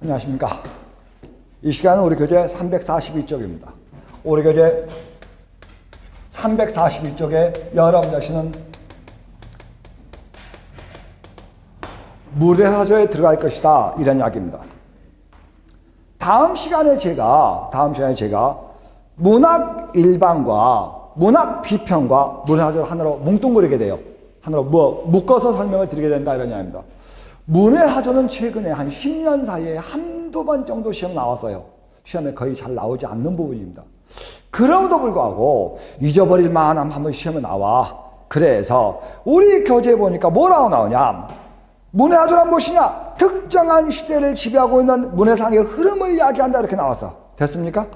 안녕하십니까. 이 시간은 우리 교재 342쪽입니다. 우리 교재 342쪽에 여러분들은 물의사조에 들어갈 것이다, 이런 이야기입니다. 다음 시간에 제가 문학 일반과 문학 비평과 물의사조를 하나로 뭉뚱그리게 돼요. 하나로 묶어서 설명을 드리게 된다, 이런 이야기입니다. 문의사조는 최근에 한 10년 사이에 한두 번 정도 시험 나왔어요. 시험에 거의 잘 나오지 않는 부분입니다. 그럼에도 불구하고 잊어버릴 만하면 한번 시험에 나와. 그래서 우리 교재에 보니까 뭐라고 나오냐, 문의사조란 무엇이냐, 특정한 시대를 지배하고 있는 문해상의 흐름을 이야기한다, 이렇게 나왔어. 됐습니까?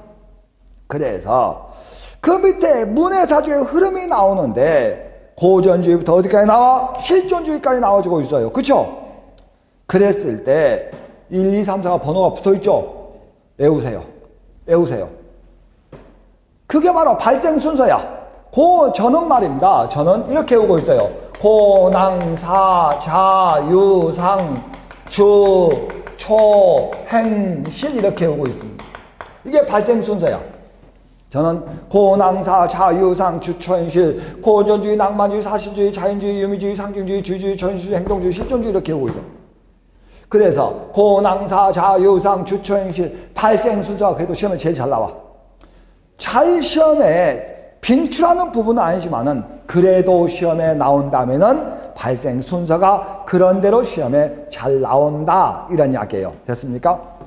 그래서 그 밑에 문해사조의 흐름이 나오는데 고전주의부터 어디까지 나와? 실존주의까지 나와주고 있어요. 그쵸? 그랬을 때 1, 2, 3, 4가 번호가 붙어있죠? 외우세요. 그게 바로 발생 순서야. 저는 말입니다. 저는 이렇게 외우고 있어요. 고낭사 자유상 주 초 행 실, 이렇게 외우고 있습니다. 이게 발생 순서야. 저는 고낭사 자유상 주초행실 고전주의 낭만주의 사실주의 자연주의 유미주의 상징주의 주주의 전주의 행동주의 실존주의, 이렇게 외우고 있어. 그래서 고낭사 자유상 주초행실 발생 순서가 그래도 시험에 제일 잘 나와. 잘 시험에 빈출하는 부분은 아니지만은 그래도 시험에 나온다면은 발생 순서가 그런대로 시험에 잘 나온다, 이런 이야기예요. 됐습니까?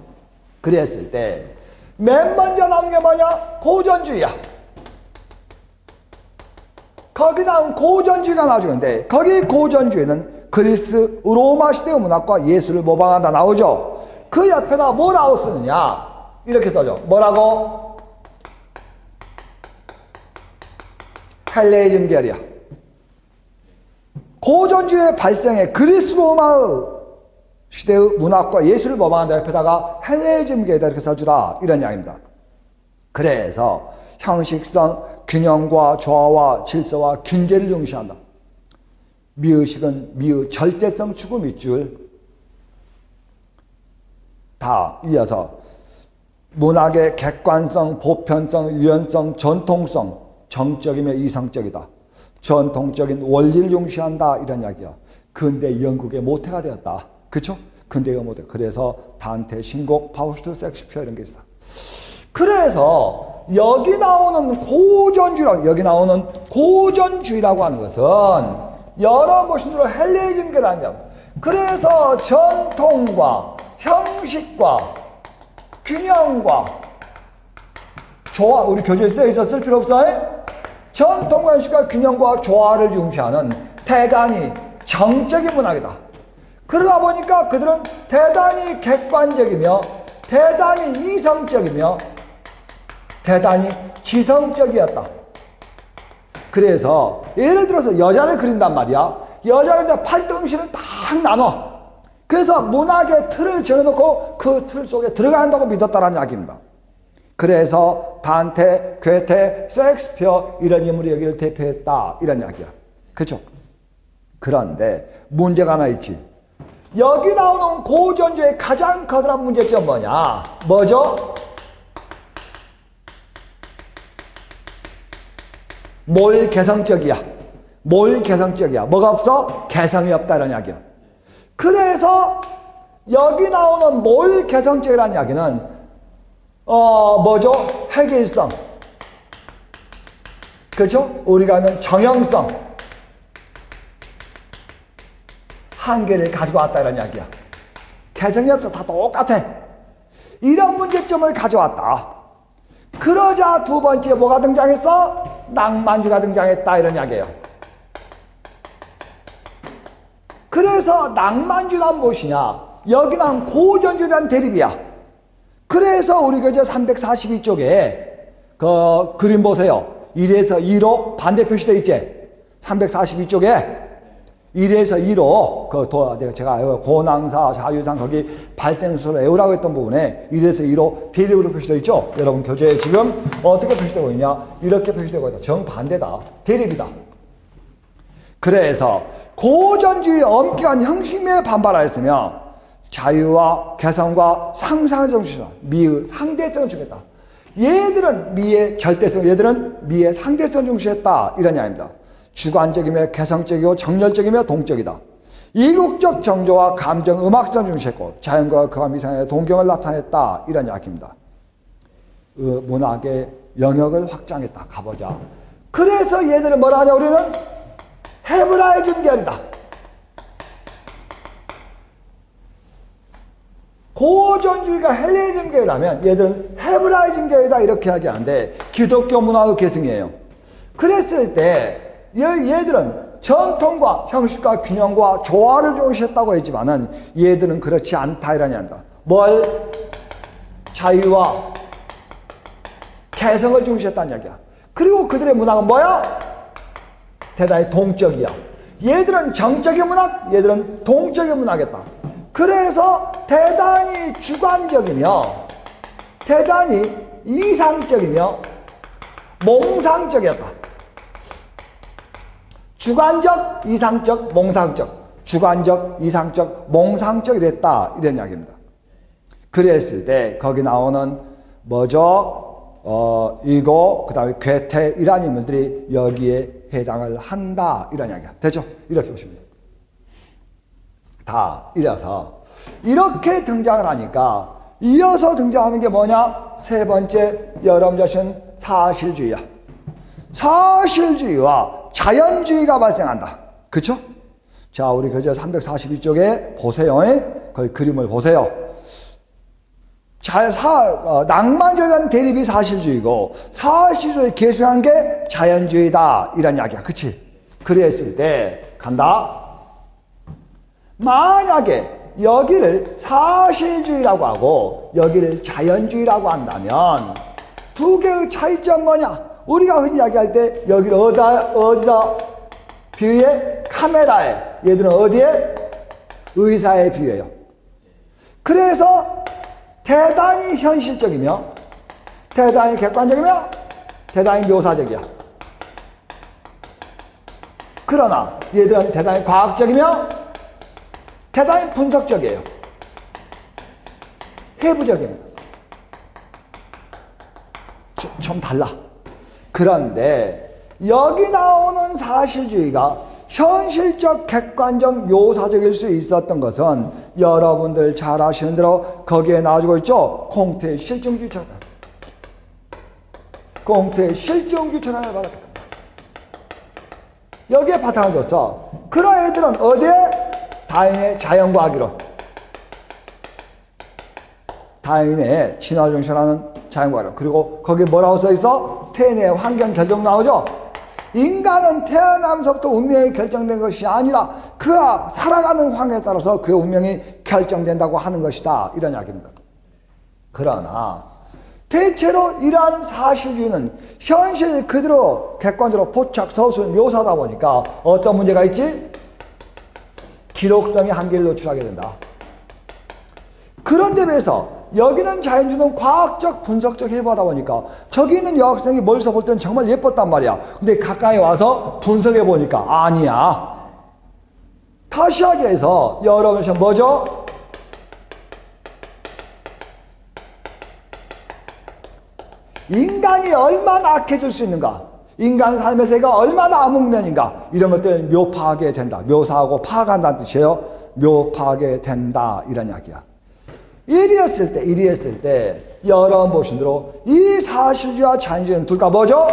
그랬을 때 맨 먼저 나오는 게 뭐냐? 고전주의야. 거기 나온 고전주의가 나와주는데, 거기 고전주의는 그리스 로마 시대의 문학과 예술을 모방한다 나오죠. 그 옆에다 뭐라고 쓰느냐, 이렇게 써줘. 뭐라고? 헬레니즘 계열이야. 고전주의의 발생에 그리스 로마의 시대의 문학과 예술을 모방한다, 옆에다가 헬레니즘 계열이다, 이렇게 써주라, 이런 이야기입니다. 그래서 형식성, 균형과 조화와 질서와 균제를 중시한다. 미의식은 미의, 절대성, 추구, 밑줄 다 이어서 문학의 객관성, 보편성, 유연성, 전통성, 정적이며 이성적이다. 전통적인 원리를 중시한다, 이런 이야기야. 근대 영국의 모태가 되었다. 그쵸? 근대가 모태. 그래서 단테, 신곡, 파우스트, 섹스피어, 이런 게 있어. 그래서 여기 나오는 고전주의라고 하는 것은 여러 보신대로 헬레니즘 계라는 점. 그래서 전통과 형식과 균형과 조화, 우리 교재에 써 있어, 쓸 필요 없어요? 전통과 형식과 균형과 조화를 중시하는 대단히 정적인 문학이다. 그러다 보니까 그들은 대단히 객관적이며 대단히 이성적이며 대단히 지성적이었다. 그래서 예를 들어서 여자를 그린단 말이야. 여자를 팔등신을 딱 나눠. 그래서 문학의 틀을 정해놓고 그 틀 속에 들어간다고 믿었다는 이야기입니다. 그래서 단테, 괴테, 섹스피어, 이런 인물이 여기를 대표했다, 이런 이야기야. 그렇죠? 그런데 문제가 하나 있지. 여기 나오는 고전주의 가장 커다란 문제점은 뭐냐? 뭐죠? 몰 개성적이야. 뭐가 없어? 개성이 없다, 이런 이야기야. 그래서 여기 나오는 몰 개성적이라는 이야기는 뭐죠? 획일성. 그렇죠? 우리가 아는 정형성. 한계를 가지고 왔다, 이런 이야기야. 개성이 없어. 다 똑같아. 이런 문제점을 가져왔다. 그러자 두 번째 뭐가 등장했어? 낭만주의가 등장했다, 이런 이야기예요. 그래서 낭만주의란 무엇이냐? 여기 나온 고전주의에 대한 대립이야. 그래서 우리 교재 342쪽에 그 그림 보세요. 1에서 2로 반대 표시되어 있지? 342쪽에 1에서 2로 제가 고낭사 자유상 거기 발생수를 외우라고 했던 부분에 1에서 2로 대립으로 표시되어 있죠? 여러분 교재에 지금 어떻게 표시되고 있냐? 이렇게 표시되고 있다. 정반대다. 대립이다. 그래서 고전주의 엄격한 형식에 반발하였으며 자유와 개성과 상상의 정신과 미의 상대성을 주겠다. 얘들은 미의 절대성, 얘들은 미의 상대성을 중시했다. 이런 이야기입니다. 주관적이며 개성적이고 정열적이며 동적이다. 이국적 정조와 감정, 음악성을 중시했고 자연과 그와 미상의 동경을 나타냈다. 이런 이야기입니다. 문학의 영역을 확장했다. 가보자. 그래서 얘들은 뭐라 하냐? 우리는 헤브라이즘 계열이다. 고전주의가 헬레니즘 계열이라면 얘들은 헤브라이즘 계열이다. 이렇게 이야기하는데 기독교 문화의 계승이에요. 그랬을 때 얘들은 전통과 형식과 균형과 조화를 중시했다고 했지만은 얘들은 그렇지 않다. 이라니 한다. 뭘? 자유와 개성을 중시했다는 이야기야. 그리고 그들의 문학은 뭐야? 대단히 동적이야. 얘들은 정적인 문학, 얘들은 동적인 문학이었다. 그래서 대단히 주관적이며 대단히 이상적이며 몽상적이었다. 주관적, 이상적, 몽상적. 주관적, 이상적, 몽상적 이랬다. 이런 이야기입니다. 그랬을 때 거기 나오는 뭐죠? 이거 그 다음에 괴테 이런 인물들이 여기에 해당을 한다. 이런 이야기야. 되죠? 이렇게 보시면 돼요. 다 이래서 이렇게 등장을 하니까 이어서 등장하는 게 뭐냐? 세 번째 여러분 자신 사실주의야. 사실주의와 자연주의가 발생한다. 그쵸? 자, 우리 교재 342쪽에 보세요. 거기 그림을 보세요. 낭만주의에 대한 대립이 사실주의고 사실주의 계승한 게 자연주의다. 이런 이야기야. 그치? 그랬을 때 간다. 만약에 여기를 사실주의라고 하고 여기를 자연주의라고 한다면 두 개의 차이점 뭐냐? 우리가 흔히 이야기할 때 여기를 어디다 비유해? 카메라에. 얘들은 어디에? 의사에 비유해요. 그래서 대단히 현실적이며 대단히 객관적이며 대단히 묘사적이야. 그러나 얘들은 대단히 과학적이며 대단히 분석적이에요. 해부적입니다. 좀 달라. 그런데 여기 나오는 사실주의가 현실적, 객관적, 묘사적일 수 있었던 것은 여러분들 잘 아시는 대로 거기에 나와주고 있죠. 콩트의 실증주의처럼. 콩트의 실증주의처럼 받았다. 여기에 바탕을 뒀어. 그런 애들은 어디에? 다윈의 자연과학이론. 다윈의 진화정신이라는 자연과학이론. 그리고 거기에 뭐라고 써있어? 태인의 환경 결정 나오죠? 인간은 태어나면서부터 운명이 결정된 것이 아니라 그가 살아가는 환경에 따라서 그의 운명이 결정된다고 하는 것이다. 이런 이야기입니다. 그러나 대체로 이러한 사실주의는 현실 그대로 객관적으로 포착, 서술, 묘사다 보니까 어떤 문제가 있지? 기록성의 한계를 노출하게 된다. 그런데 비해서 여기는 자연주의는 과학적, 분석적 해부하다 보니까 저기 있는 여학생이 멀리서 볼 때는 정말 예뻤단 말이야. 근데 가까이 와서 분석해 보니까 아니야. 다시 하기해서 여러분 뭐죠? 인간이 얼마나 악해질 수 있는가? 인간 삶의 세계가 얼마나 암흑면인가? 이런 것들을 묘파하게 된다. 묘사하고 파악한다는 뜻이에요. 묘파하게 된다. 이런 이야기야. 이리 했을 때 여러분 보신 대로 이 사실주의와 자연주의는 둘 다 뭐죠?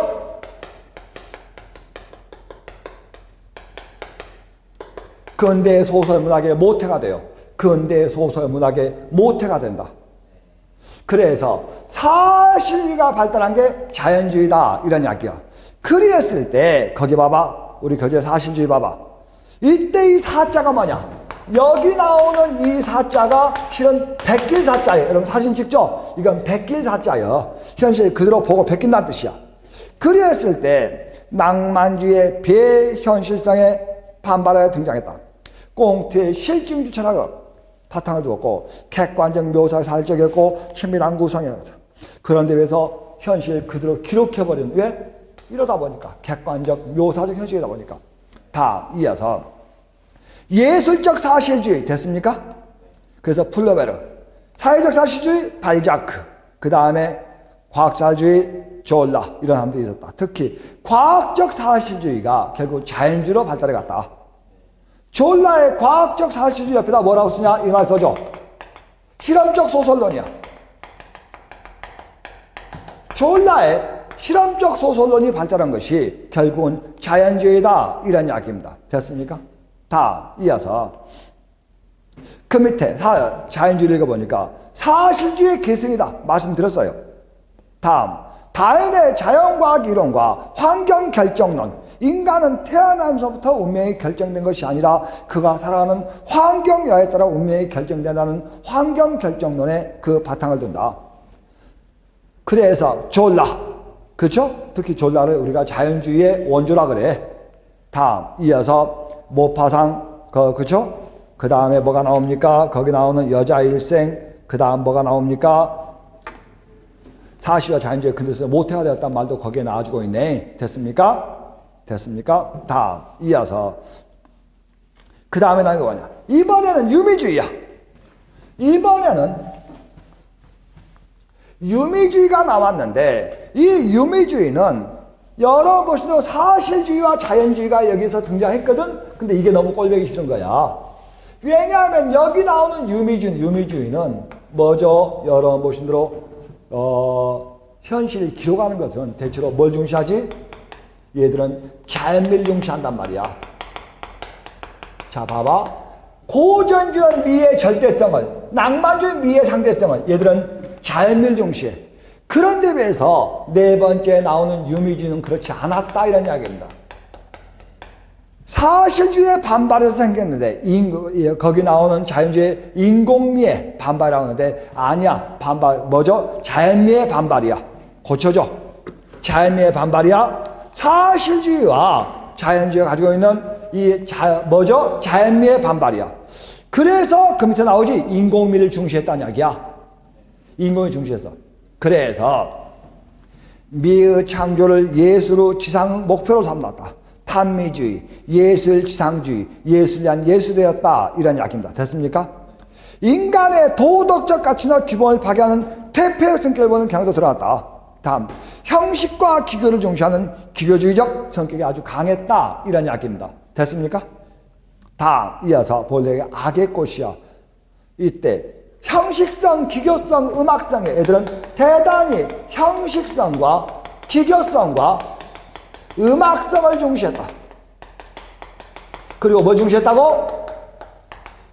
근대 소설 문학의 모태가 돼요. 근대 소설 문학의 모태가 된다. 그래서 사실주의가 발달한 게 자연주의다. 이런 이야기야. 그랬을 때 거기 봐봐. 우리 교재 사실주의 봐봐. 이때 이 사자가 뭐냐? 여기 나오는 이 사자가 실은 베낄 사자예요. 여러분 사진 찍죠? 이건 베낄 사자예요. 현실 그대로 보고 베낀다는 뜻이야. 그랬을 때 낭만주의의 비현실성에 반발하여 등장했다. 꽁트의 실증주의 철학을 바탕을 두었고 객관적 묘사의 사실적이었고 친밀한 구성이었어. 그런데 비해서 현실 그대로 기록해버리는. 왜? 이러다 보니까 객관적 묘사적 현실이다 보니까 다 이어서 예술적 사실주의 됐습니까? 그래서 플러베르. 사회적 사실주의 발자크. 그 다음에 과학자주의 졸라. 이런 사람들이 있었다. 특히 과학적 사실주의가 결국 자연주의로 발달해 갔다. 졸라의 과학적 사실주의 옆에다 뭐라고 쓰냐? 이 말 써줘. 실험적 소설론이야. 졸라의 실험적 소설론이 발달한 것이 결국은 자연주의다. 이런 이야기입니다. 됐습니까? 다 이어서 그 밑에 자연주의를 읽어보니까 사실주의 계승이다. 말씀드렸어요. 다음 다인의 자연과학 이론과 환경결정론. 인간은 태어나면서부터 운명이 결정된 것이 아니라 그가 살아가는 환경여에 따라 운명이 결정된다는 환경결정론에 그 바탕을 둔다. 그래서 졸라, 그렇죠? 특히 졸라를 우리가 자연주의의 원조라 그래. 다음 이어서 모파상, 그렇죠? 그 다음에 뭐가 나옵니까? 거기 나오는 여자 일생. 그 다음 뭐가 나옵니까? 사실과 자연주의 근대에서 모태가 되었다는 말도 거기에 나와주고 있네. 됐습니까? 됐습니까? 다음 이어서 그 다음에 나온 게 뭐냐? 이번에는 유미주의야. 이번에는 유미주의가 나왔는데 이 유미주의는 여러 것도 사실주의와 자연주의가 여기서 등장했거든. 근데 이게 너무 꼴보기 싫은 거야. 왜냐하면 여기 나오는 유미주의는 뭐죠? 여러 모신대로 현실을 기록하는 것은 대체로 뭘 중시하지? 얘들은 자연미를 중시한단 말이야. 자, 봐봐. 고전주의 미의 절대성을, 낭만주의 미의 상대성을 얘들은 자연미를 중시해. 그런데 비해서 네 번째 나오는 유미주의는 그렇지 않았다. 이런 이야기입니다. 사실주의의 반발에서 생겼는데 거기 나오는 자연주의 인공미의 반발이라고 하는데 아니야. 반발 뭐죠? 자연미의 반발이야. 고쳐줘. 자연미의 반발이야. 사실주의와 자연주의가 가지고 있는 뭐죠? 자연미의 반발이야. 그래서 그 밑에 나오지. 인공미를 중시했다는 이야기야. 인공을 중시해서. 그래서 미의 창조를 예술의 지상 목표로 삼았다. 탄미주의, 예술지상주의, 예술이 한 예술이었다. 이런 이야기입니다. 됐습니까? 인간의 도덕적 가치나 규범을 파괴하는 퇴폐의 성격을 보는 경우도 드러났다. 다음, 형식과 기교를 중시하는 기교주의적 성격이 아주 강했다. 이런 이야기입니다. 됐습니까? 다음, 이어서 본래 악의 꽃이야. 이때 형식성, 기교성, 음악성의 애들은 대단히 형식성과 기교성과 음악성을 중시했다. 그리고 뭐 중시했다고?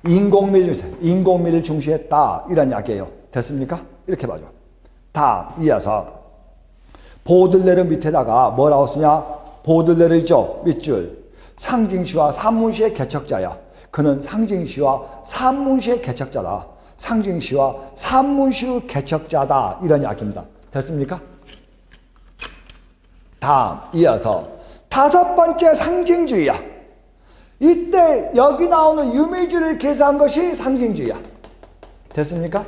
인공미를 중시했다. 이런 이야기예요. 됐습니까? 이렇게 봐줘. 다음 이어서 보들레르 밑에다가 뭐라고 쓰냐? 보들레르죠. 밑줄. 상징시와 산문시의 개척자야. 그는 상징시와 산문시의 개척자다. 상징시와 산문시의 개척자다. 이런 이야기입니다. 됐습니까? 다음 이어서 다섯 번째 상징주의야. 이때 여기 나오는 유미주의를 계산한 것이 상징주의야. 됐습니까?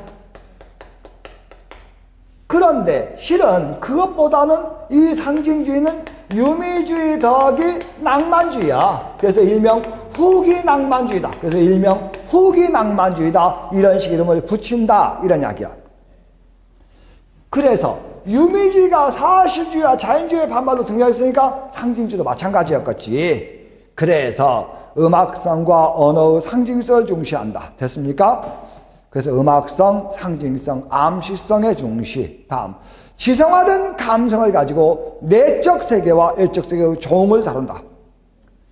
그런데 실은 그것보다는 이 상징주의는 유미주의 더하기 낭만주의야. 그래서 일명 후기 낭만주의다. 그래서 일명 후기 낭만주의다. 이런 식 이름을 붙인다. 이런 이야기야. 그래서 유미주의가 사실주의와 자연주의의 반발로 등장했으니까 상징주의도 마찬가지였겠지. 그래서 음악성과 언어의 상징성을 중시한다. 됐습니까? 그래서 음악성, 상징성, 암시성의 중시. 다음, 지성화된 감성을 가지고 내적 세계와 외적 세계의 조음을 다룬다.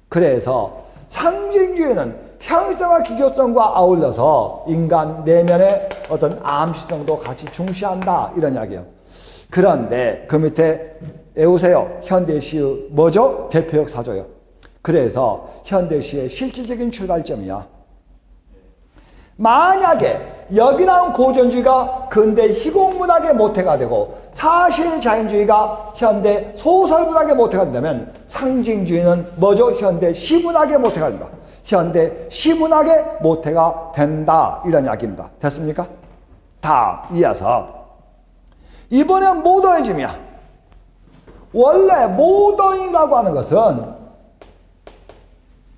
그래서 상징주의는 형성과 기교성과 아울러서 인간 내면의 어떤 암시성도 같이 중시한다. 이런 이야기예요. 그런데 그 밑에 외우세요. 현대시의 뭐죠? 대표적 사조요. 그래서 현대시의 실질적인 출발점이야. 만약에 여기 나온 고전주의가 근대 희곡문학의 모태가 되고 사실 자연주의가 현대 소설문학의 모태가 된다면 상징주의는 뭐죠? 현대 시문학의 모태가 된다. 현대 시문학의 모태가 된다. 이런 이야기입니다. 됐습니까? 다음 이어서 이번엔 모더니즘이야. 원래 모더니즘이라고 하는 것은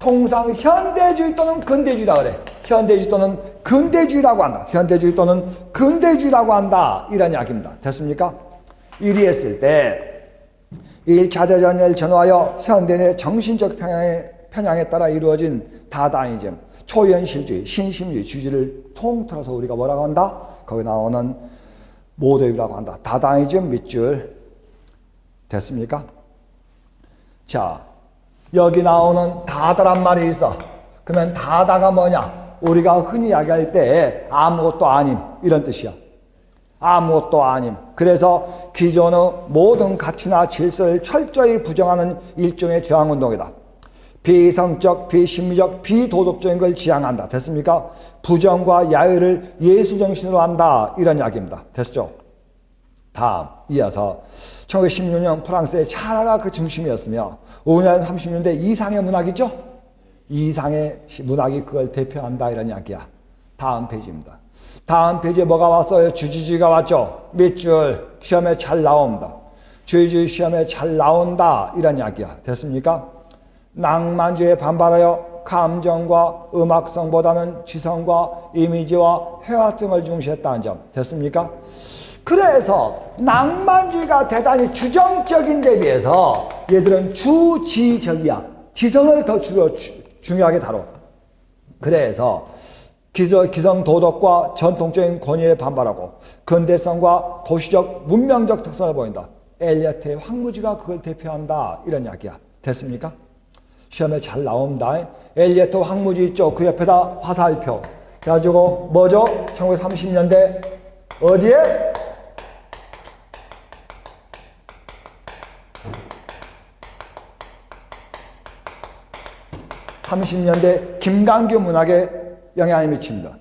통상 현대주의 또는 근대주의라 그래. 현대주의 또는 근대주의라고 한다. 현대주의 또는 근대주의라고 한다. 이런 이야기입니다. 됐습니까? 이리했을 때 1차 대전을 전후하여 현대의 정신적 편향에 따라 이루어진 다다이즘, 초현실주의, 신심주의 주지를 통틀어서 우리가 뭐라고 한다? 거기 나오는 모더이라고 한다. 다다이즘 밑줄. 됐습니까? 자, 여기 나오는 다다란 말이 있어. 그러면 다다가 뭐냐? 우리가 흔히 이야기할 때 아무것도 아님 이런 뜻이야. 아무것도 아님. 그래서 기존의 모든 가치나 질서를 철저히 부정하는 일종의 저항운동이다. 비성적, 비심리적, 비도덕적인 걸 지향한다. 됐습니까? 부정과 야유를 예수정신으로 한다. 이런 이야기입니다. 됐죠? 다음, 이어서 1916년 프랑스의 샤라가 그 중심이었으며 5년 30년대 이상의 문학이죠? 이상의 문학이 그걸 대표한다. 이런 이야기야. 다음 페이지입니다. 다음 페이지에 뭐가 왔어요? 주지주의가 왔죠? 밑줄. 시험에 잘 나옵니다. 주지주의 시험에 잘 나온다. 이런 이야기야. 됐습니까? 낭만주의에 반발하여 감정과 음악성보다는 지성과 이미지와 회화성을 중시했다는 점. 됐습니까? 그래서 낭만주의가 대단히 주정적인 데 비해서 얘들은 주지적이야. 지성을 더 중요하게 다뤄. 그래서 기성 도덕과 전통적인 권위에 반발하고 근대성과 도시적 문명적 특성을 보인다. 엘리어트의 황무지가 그걸 대표한다. 이런 이야기야. 됐습니까? 시험에 잘 나옵니다. 엘리어트 황무지 있죠? 그 옆에다 화살표. 그래가지고 뭐죠? 1930년대 어디에? (30년대) 김광규 문학에 영향을 미칩니다.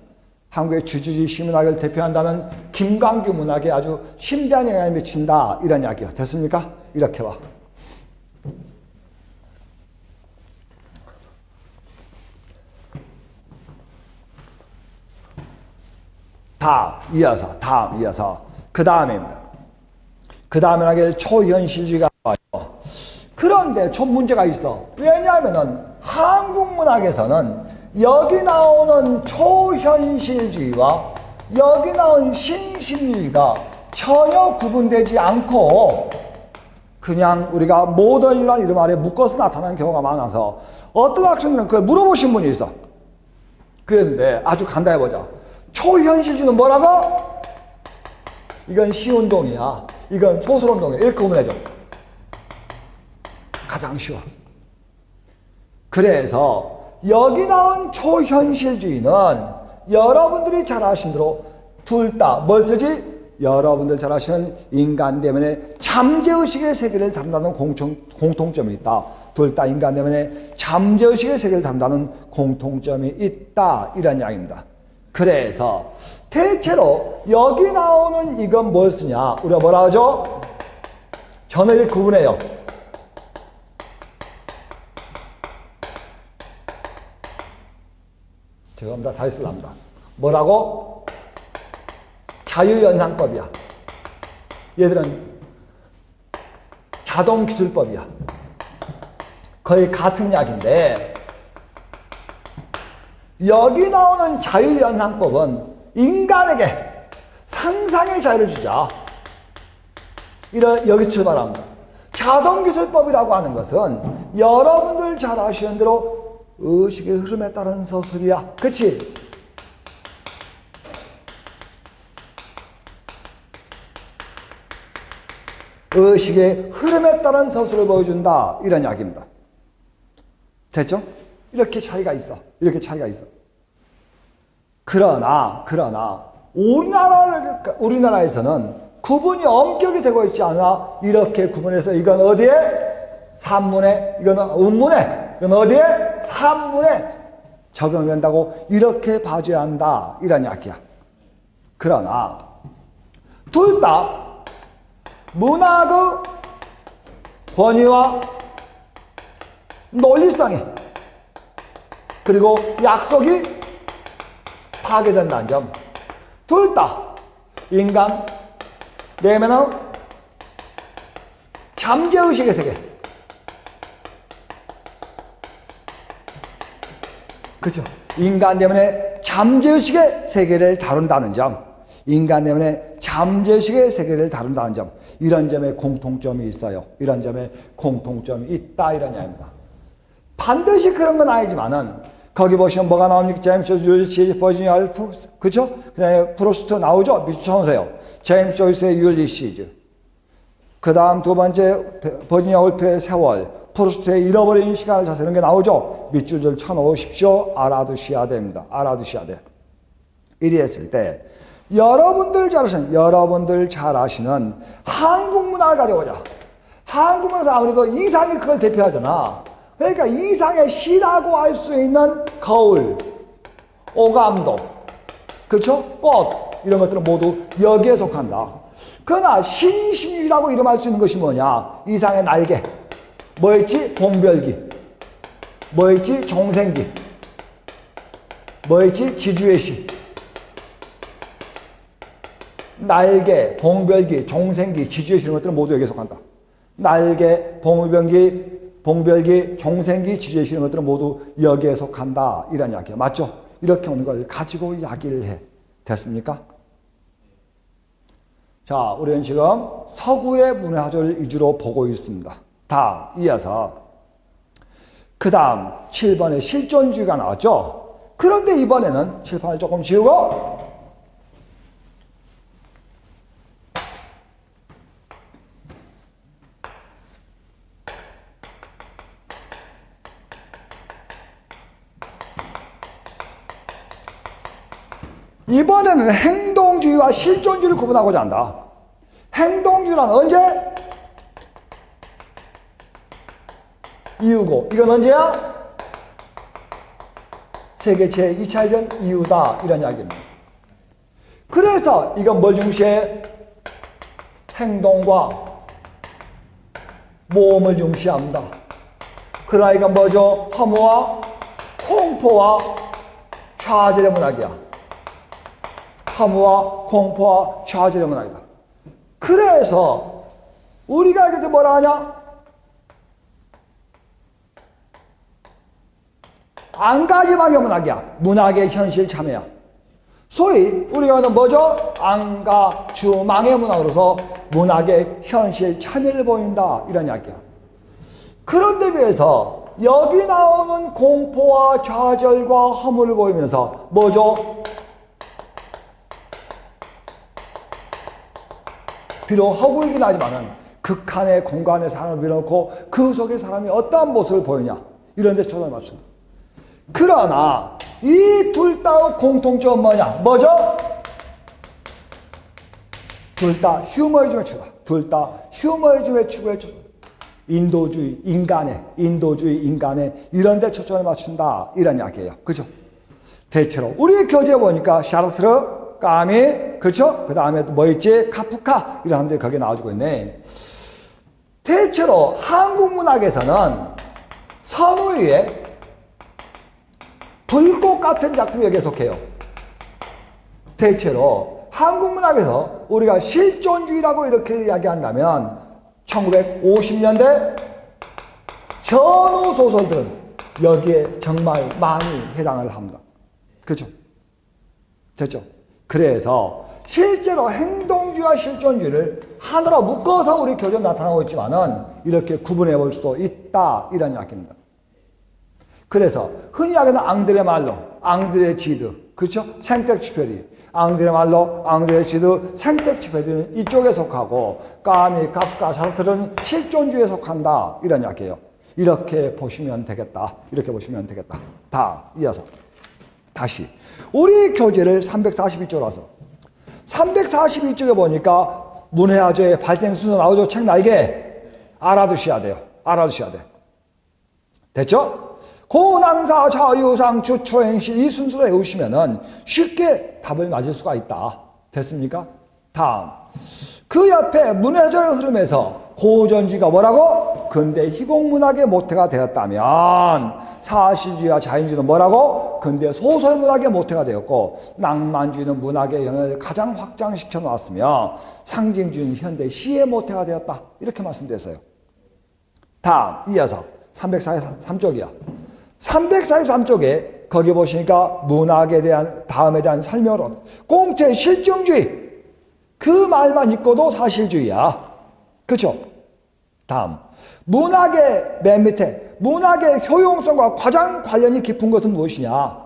한국의 주지주의 시문학을 대표한다는 김광규 문학에 아주 심대한 영향을 미친다. 이런 이야기가 됐습니까? 이렇게 와. 다음 이어서 그 다음입니다. 그 다음에 나게 초현실주의가 와요. 그런데 좀 문제가 있어. 왜냐하면은 한국 문학에서는 여기 나오는 초현실주의와 여기 나온 신심주의가 전혀 구분되지 않고 그냥 우리가 모던이라는 이름 아래 묶어서 나타나는 경우가 많아서 어떤 학생들은 그걸 물어보신 분이 있어. 그런데 아주 간단히 보자. 초현실주의는 뭐라고? 이건 시운동이야. 이건 소설운동이야. 이렇게 구분해줘. 가장 쉬워. 그래서 여기 나온 초현실주의는 여러분들이 잘 아신 대로 둘 다 뭘 쓰지? 여러분들 잘 아시는 인간대면의 잠재의식의 세계를 담당하는 공통점이 있다. 둘 다 인간대면의 잠재의식의 세계를 담당하는 공통점이 있다. 이런 이야기입니다. 그래서 대체로 여기 나오는 이건 뭘 쓰냐? 우리가 뭐라 하죠? 저는 이렇게 구분해요. 죄송합니다. 다시 쓰랍니다. 뭐라고? 자유연상법이야. 얘들은 자동기술법이야. 거의 같은 이야기인데 여기 나오는 자유연상법은 인간에게 상상의 자유를 주자. 여기서 출발합니다. 자동기술법이라고 하는 것은 여러분들 잘 아시는 대로 의식의 흐름에 따른 서술이야. 그치? 의식의 흐름에 따른 서술을 보여준다. 이런 이야기입니다. 됐죠? 이렇게 차이가 있어. 이렇게 차이가 있어. 그러나 우리나라에서는 구분이 엄격히 되고 있지 않아. 이렇게 구분해서 이건 어디에? 산문에, 이건 음문에, 이건 어디에? 산문에 적용된다고 이렇게 봐줘야 한다. 이런 이야기야. 그러나 둘 다 문학의 권위와 논리성이 그리고 약속이 파괴된다는 점. 둘 다 인간 내면의 잠재의식의 세계. 그렇죠? 인간 때문에 잠재의식의 세계를 다룬다는 점, 인간 내면의 잠재의식의 세계를 다룬다는 점, 이런 점에 공통점이 있어요. 이런 점에 공통점이 있다, 이런 이야기입니다. 반드시 그런 건 아니지만은, 거기 보시면 뭐가 나옵니까? 제임스 조이스, 버지니아 울프, 그죠? 그 다음에 프로스트 나오죠? 미추천서요. 제임스 조이스의 율리시즈. 그 다음 두 번째, 버지니아 울프의 세월. 프로스트의 잃어버린 시간을 자세히 이런 게 나오죠? 밑줄을 쳐놓으십시오. 알아두셔야 됩니다. 알아두셔야 돼. 이리 했을 때, 여러분들 잘 아시는 한국 문화를 가져오자. 한국 문화에서 아무래도 이상이 그걸 대표하잖아. 그러니까 이상의 시라고 할 수 있는 거울, 오감도, 그렇죠? 꽃, 이런 것들은 모두 여기에 속한다. 그러나 신심이라고 이름할 수 있는 것이 뭐냐? 이상의 날개. 뭐였지? 봉별기. 뭐였지? 종생기. 뭐였지? 지주의 시. 날개, 봉별기, 종생기, 지주의 시 이런 것들은 모두 여기에 속한다. 날개, 봉별기, 종생기, 지주의 시 이런 것들은 모두 여기에 속한다. 이런 이야기야. 맞죠? 이렇게 오는 걸 가지고 이야기를 해. 됐습니까? 자, 우리는 지금 서구의 문화를 위주로 보고 있습니다. 다음, 이어서 그 다음 7번에 실존주의가 나왔죠? 그런데 이번에는 칠판을 조금 지우고 이번에는 행동주의와 실존주의를 구분하고자 한다. 행동주의란 언제? 이유고, 이건 언제야? 세계 제2차 대전 이후다, 이런 이야기입니다. 그래서 이건 뭘 중시해? 행동과 모험을 중시합니다. 그러나 이건 뭐죠? 허무와 공포와 좌절의 문학이야. 허무와 공포와 좌절의 문학이다. 그래서 우리가 이렇게 뭐라 하냐? 안가지망의 문학이야. 문학의 현실 참여야. 소위 우리가 뭐죠? 안가주망의 문학으로서 문학의 현실 참여를 보인다, 이런 이야기야. 그런데 비해서 여기 나오는 공포와 좌절과 허물을 보이면서 뭐죠? 비록 허구이긴 하지만은 극한의 공간에 사람을 밀어놓고 그 속에 사람이 어떠한 모습을 보이냐, 이런 데 초점을 맞춘다. 그러나 이 둘 다의 공통점은 뭐냐? 뭐죠? 둘 다 휴머니즘의 추구다. 둘 다 휴머니즘의 추구에 인도주의, 인간의 이런 데 초점을 맞춘다, 이런 이야기예요. 그죠? 대체로 우리 교재에 보니까 샤르트르, 까미, 그렇죠? 그 다음에 또 뭐 있지? 카프카, 이런 사람들이 거기에 나와주고 있네. 대체로 한국 문학에서는 선우위의 불꽃 같은 작품이 여기에 속해요. 대체로 한국 문학에서 우리가 실존주의라고 이렇게 이야기한다면 1950년대 전후 소설들은 여기에 정말 많이 해당을 합니다. 그렇죠? 됐죠? 그래서 실제로 행동주의와 실존주의를 하나로 묶어서 우리 교재에 나타나고 있지만은 이렇게 구분해 볼 수도 있다, 이런 이야기입니다. 그래서 흔히 이야기하는 앙드레 말로, 앙드레 지드, 그렇죠? 생텍쥐페리, 앙드레 말로, 앙드레 지드, 생텍쥐페리는 이쪽에 속하고 까미, 카프카, 샤르트르는 실존주의에 속한다, 이런 이야기예요. 이렇게 보시면 되겠다. 이렇게 보시면 되겠다. 다음, 이어서 다시 우리 교재를 342쪽으로 와서 342쪽에 보니까 문해아조의 발생 순서 나오죠? 책 날개. 알아두셔야 돼요. 알아두셔야 돼. 됐죠? 고낭사, 자유상, 주초행실 이 순서로 외우시면은 쉽게 답을 맞을 수가 있다. 됐습니까? 다음. 그 옆에 문해아조의 흐름에서 고전주의가 뭐라고? 근대 희곡문학의 모태가 되었다면 사실주의와 자연주의는 뭐라고? 근대 소설문학의 모태가 되었고 낭만주의는 문학의 영역을 가장 확장시켜 놓았으며 상징주의는 현대 시의 모태가 되었다. 이렇게 말씀드렸어요. 다음 이어서 343쪽이야. 343쪽에 거기 보시니까 문학에 대한 다음에 대한 설명으로 공채 실증주의 그 말만 있고도 사실주의야. 그렇죠? 다음 문학의 맨 밑에 문학의 효용성과 가장 관련이 깊은 것은 무엇이냐?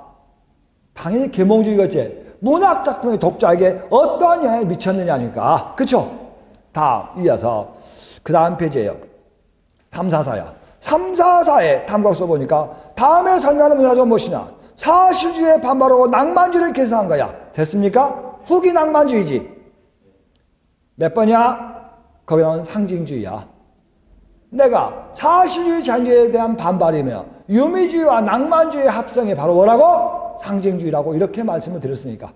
당연히 계몽주의겠지. 문학 작품이 독자에게 어떠한 영향을 미쳤느냐 아닙니까? 그렇죠? 다음 이어서 그 다음 페이지에요. 3, 4, 4야. 3, 4, 4에 탐구학 써보니까 다음에 설명하는 문화적은 무엇이냐? 사실주의에 반발하고 낭만주의를 계승한 거야. 됐습니까? 후기 낭만주의지. 몇 번이야? 거기 나온 상징주의야. 내가 사실주의 자연주의에 대한 반발이며 유미주의와 낭만주의의 합성이 바로 뭐라고? 상징주의라고 이렇게 말씀을 드렸으니까.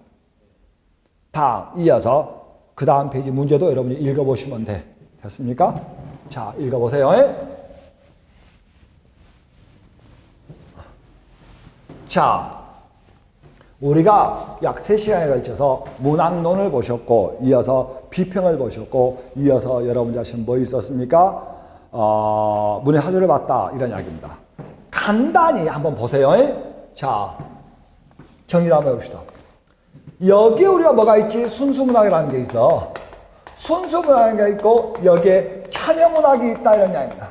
다음 이어서 그 다음 페이지 문제도 여러분이 읽어보시면 돼. 됐습니까? 자, 읽어보세요. 자, 우리가 약 3시간에 걸쳐서 문학론을 보셨고 이어서 비평을 보셨고 이어서 여러분 자신 뭐 있었습니까? 문의 하조를 봤다 이런 이야기입니다. 간단히 한번 보세요. 자, 정리를 한번 해봅시다. 여기에 우리가 뭐가 있지? 순수문학이라는 게 있어. 순수문학이 게 있고 여기에 참여문학이 있다 이런 이야기입니다.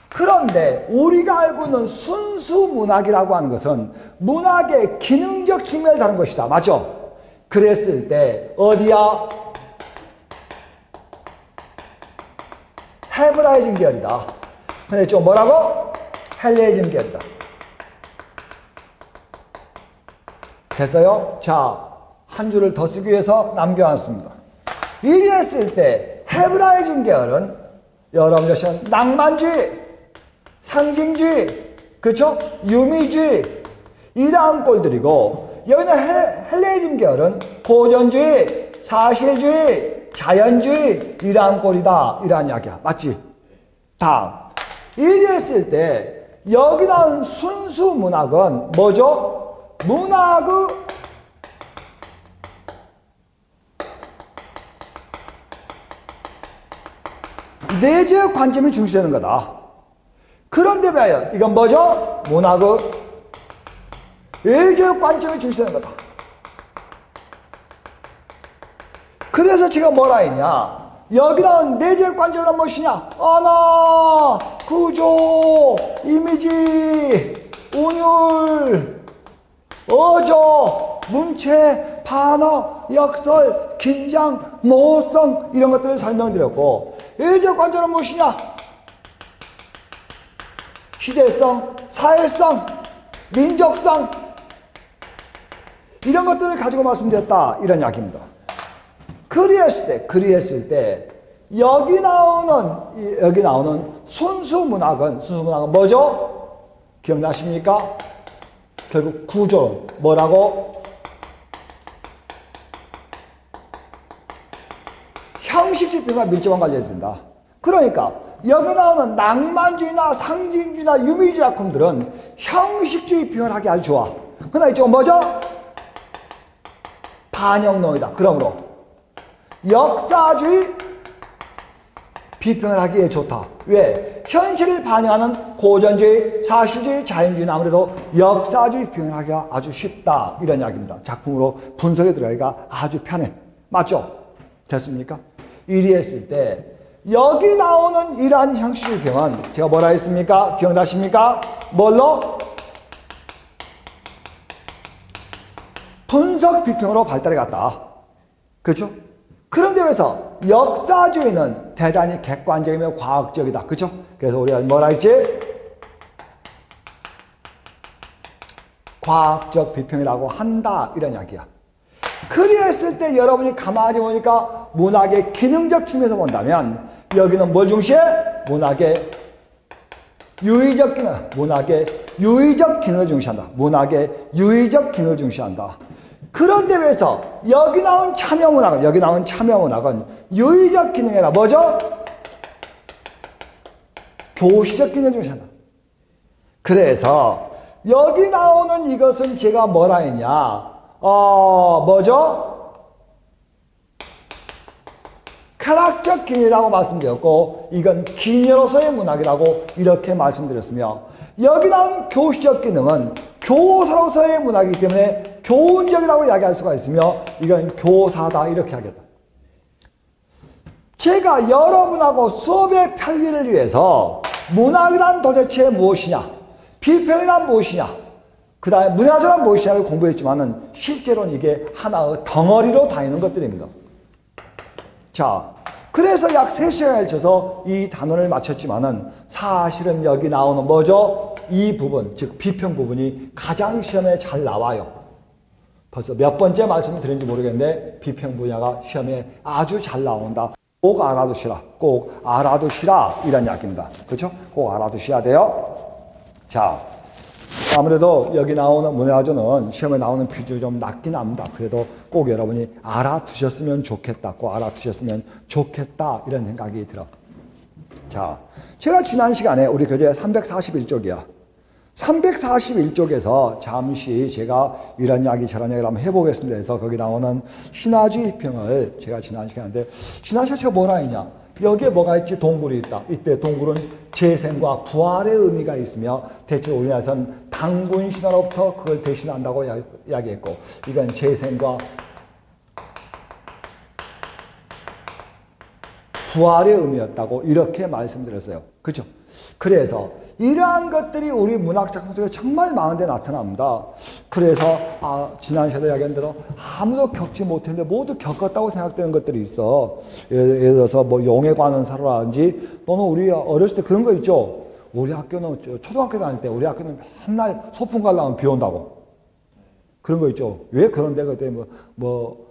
그런데 우리가 알고 있는 순수문학이라고 하는 것은 문학의 기능적 측면을 다룬 것이다. 맞죠? 그랬을 때 어디야? 헤브라이즘 계열이다. 근데 좀 뭐라고? 헬레이즘 계열이다. 됐어요? 자, 한 줄을 더 쓰기 위해서 남겨놨습니다. 이랬을 때 헤브라이즘 계열은 여러분 자신 낭만주의, 상징주의, 그렇죠? 유미주의 이러한 꼴들이고 여기는 헬레이즘 계열은 고전주의, 사실주의, 자연주의 이러한 꼴이다 이러한 이야기야. 맞지? 다음 이랬을 때 여기 나온 순수 문학은 뭐죠? 문학의 내재의 관점이 중시되는 거다. 그런데 봐요. 이건 뭐죠? 문학의 외재의 관점이 중시되는 거다. 그래서 제가 뭐라 했냐? 여기 나온 내재의 관점은 무엇이냐? 언어, 구조, 이미지, 운율, 어조, 문체, 반어, 역설, 긴장, 모호성 이런 것들을 설명드렸고 외재의 관점은 무엇이냐? 시대성, 사회성, 민족성 이런 것들을 가지고 말씀드렸다 이런 이야기입니다. 그리했을 때 여기 나오는 순수 문학은 뭐죠? 기억나십니까? 결국 구조는 뭐라고? 형식적 비교가 밀접한 관련이 된다. 그러니까 여기 나오는 낭만주의나 상징주의나 유미주의 작품들은 형식주의 표현을 하기 아주 좋아. 그러나 이쪽은 뭐죠? 반영론이다. 그러므로 역사주의 비평을 하기에 좋다. 왜? 현실을 반영하는 고전주의, 사실주의, 자연주의는 아무래도 역사주의 비평을 하기가 아주 쉽다. 이런 이야기입니다. 작품으로 분석에 들어가기가 아주 편해. 맞죠? 됐습니까? 이리했을 때 여기 나오는 이러한 형식주의 비평은 제가 뭐라 했습니까? 기억나십니까? 뭘로? 분석 비평으로 발달해 갔다. 그렇죠? 그런데 그래서 역사주의는 대단히 객관적이며 과학적이다. 그렇죠? 그래서 우리가 뭐라 했지? 과학적 비평이라고 한다. 이런 이야기야. 그리했을 때 여러분이 가만히 보니까 문학의 기능적 측면에서 본다면 여기는 뭘 중시해? 문학의 유의적 기능, 문학의 유의적 기능을 중시한다. 문학의 유의적 기능을 중시한다. 그런데 왜서 여기 나온 참여문학은 유의적 기능이 아니라 뭐죠? 교시적 기능을 중시한다. 그래서 여기 나오는 이것은 제가 뭐라 했냐? 뭐죠? 쾌락적 기능이라고 말씀드렸고 이건 기녀로서의 문학이라고 이렇게 말씀드렸으며 여기 나오는 교시적 기능은 교사로서의 문학이기 때문에 교훈적이라고 이야기할 수가 있으며 이건 교사다 이렇게 하겠다. 제가 여러분하고 수업의 편리를 위해서 문학이란 도대체 무엇이냐, 비평이란 무엇이냐, 그 다음에 문화조란 무엇이냐를 공부했지만은 실제로는 이게 하나의 덩어리로 다니는 것들입니다. 자, 그래서 약 3시간을 쳐서 이 단원을 마쳤지만은 사실은 여기 나오는 뭐죠? 이 부분, 즉 비평 부분이 가장 시험에 잘 나와요. 벌써 몇 번째 말씀을 드렸는지 모르겠는데 비평 분야가 시험에 아주 잘 나온다. 꼭 알아두시라. 꼭 알아두시라. 이런 이야기입니다. 그렇죠? 꼭 알아두셔야 돼요. 자, 아무래도 여기 나오는 문화조는 시험에 나오는 비중이 좀 낮긴 합니다. 그래도 꼭 여러분이 알아두셨으면 좋겠다. 꼭 알아두셨으면 좋겠다. 이런 생각이 들어. 자, 제가 지난 시간에 우리 교재 341쪽이야. 341쪽에서 잠시 제가 이런 이야기 저런 이야기를 한번 해보겠습니다 해서 거기 나오는 신화주의 평을 제가 지난 시간에 하는데 지난 시간에 제가 뭐라 했냐, 여기에 뭐가 있지? 동굴이 있다. 이때 동굴은 재생과 부활의 의미가 있으며 대체로 우리나라에서는 당군 신화로부터 그걸 대신한다고 이야기했고 이건 재생과 부활의 의미였다고 이렇게 말씀드렸어요. 그렇죠? 그래서 이러한 것들이 우리 문학작품 속에 정말 많은 데 나타납니다. 그래서 지난 시간에 이야기한 대로 아무도 겪지 못했는데 모두 겪었다고 생각되는 것들이 있어. 예를 들어서 뭐 용에 관한 사료라든지 또는 우리 어렸을 때 그런 거 있죠. 우리 학교는 초등학교 다닐 때 우리 학교는 맨날 소풍 가려면 비 온다고. 그런 거 있죠. 왜 그런데 그때 뭐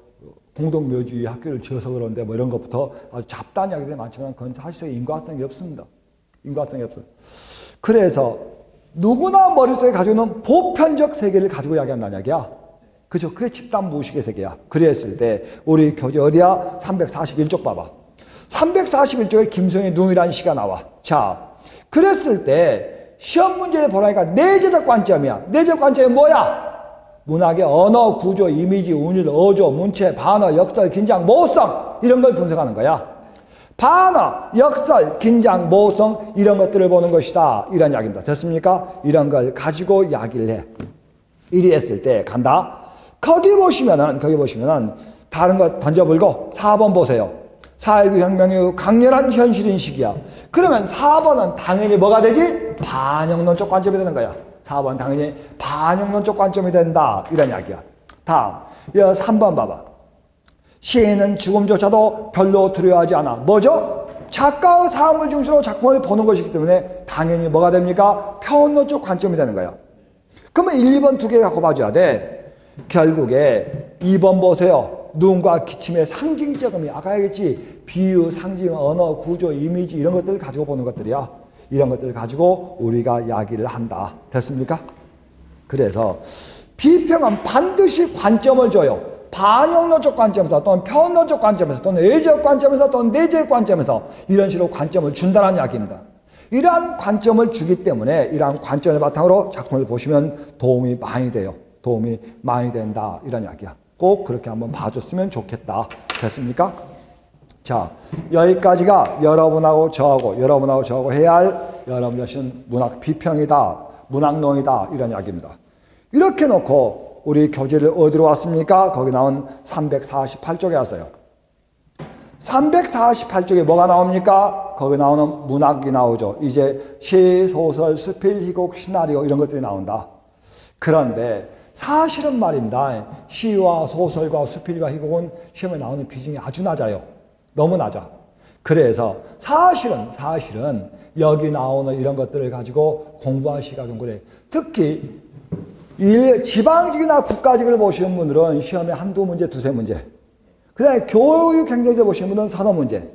공동묘지 학교를 지어서 그런데 뭐 이런 것부터 아주 잡다한 이야기들이 많지만 그건 사실상 인과성이 없습니다. 인과성이 없어요. 그래서 누구나 머릿속에 가지고 있는 보편적 세계를 가지고 이야기한다는 이야기야. 그죠? 그게 집단 무의식의 세계야. 그랬을 때 우리 교재 어디야? 341쪽 봐봐. 341쪽에 김성의 둥이라는 시가 나와. 자, 그랬을 때 시험 문제를 보라니까 내재적 관점이야. 내재적 관점이 뭐야? 문학의 언어, 구조, 이미지, 운율, 어조, 문체, 반어, 역설, 긴장, 모호성 이런 걸 분석하는 거야. 반어, 역설, 긴장, 모호성 이런 것들을 보는 것이다. 이런 이야기입니다. 됐습니까? 이런 걸 가지고 이야기를 해. 이리 했을 때 간다. 거기 보시면은 다른 거 던져불고 4번 보세요. 4.19 혁명이 강렬한 현실인 시기야. 그러면 4번은 당연히 뭐가 되지? 반영론적 관점이 되는 거야. 4번 당연히 반영론적 관점이 된다. 이런 이야기야. 다음, 3번 봐봐. 시인은 죽음조차도 별로 두려워하지 않아. 뭐죠? 작가의 삶을 중심으로 작품을 보는 것이기 때문에 당연히 뭐가 됩니까? 평론적 관점이 되는 거야. 그러면 1, 2번 두 개 갖고 봐줘야 돼. 결국에 2번 보세요. 눈과 기침의 상징적 의미. 아까 얘기했지. 비유, 상징, 언어, 구조, 이미지 이런 것들을 가지고 보는 것들이야. 이런 것들을 가지고 우리가 이야기를 한다. 됐습니까? 그래서 비평은 반드시 관점을 줘요. 반영론적 관점에서 또는 평론적 관점에서 또는 외적 관점에서 또는 내적 관점에서 이런 식으로 관점을 준다는 이야기입니다. 이러한 관점을 주기 때문에 이러한 관점을 바탕으로 작품을 보시면 도움이 많이 돼요. 도움이 많이 된다. 이런 이야기야. 꼭 그렇게 한번 봐줬으면 좋겠다. 됐습니까? 자, 여기까지가 여러분하고 저하고 해야 할 여러분 자신 문학 비평이다. 문학론이다. 이런 이야기입니다. 이렇게 놓고 우리 교재를 어디로 왔습니까? 거기 나온 348쪽에 왔어요. 348쪽에 뭐가 나옵니까? 거기 나오는 문학이 나오죠. 이제 시, 소설, 수필, 희곡, 시나리오 이런 것들이 나온다. 그런데 사실은 말입니다. 시와 소설과 수필과 희곡은 시험에 나오는 비중이 아주 낮아요. 너무 낮아. 그래서 사실은 여기 나오는 이런 것들을 가지고 공부하시기가 좀 그래. 특히 지방직이나 국가직을 보시는 분들은 시험에 한두 문제, 두세 문제. 그 다음에 교육행정제 보시는 분은 서너 문제.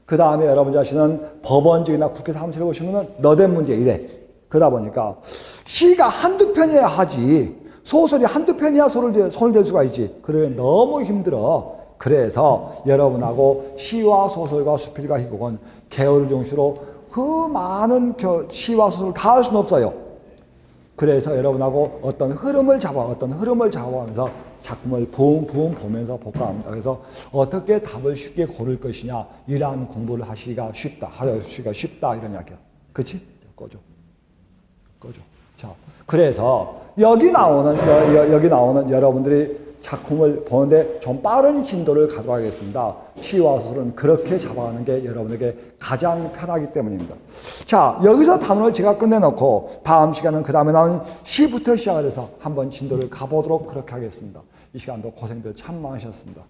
그 다음에 여러분 자신은 법원직이나 국회 사무실을 보시는 분은 너댓 문제 이래. 그러다 보니까 시가 한두 편이어야 하지. 소설이 한두 편이야 손을 댈 수가 있지. 그래 너무 힘들어. 그래서 여러분하고 시와 소설과 수필과 희곡은 계열을 중심으로 그 많은 시와 소설을 다 할 수는 없어요. 그래서 여러분하고 어떤 흐름을 잡아가면서 작품을 부음 보면서 복합합니다. 그래서 어떻게 답을 쉽게 고를 것이냐 이러한 공부를 하시기가 쉽다. 이런 이야기야. 그치? 꺼줘. 거죠. 자, 그래서 여기 나오는 여기 나오는 여러분들이 작품을 보는데 좀 빠른 진도를 가도록 하겠습니다. 시와 소설은 그렇게 잡아가는 게 여러분에게 가장 편하기 때문입니다. 자, 여기서 단원을 제가 끝내놓고 다음 시간은 그 다음에 나온 시부터 시작을 해서 한번 진도를 가보도록 그렇게 하겠습니다. 이 시간도 고생들 참 많으셨습니다.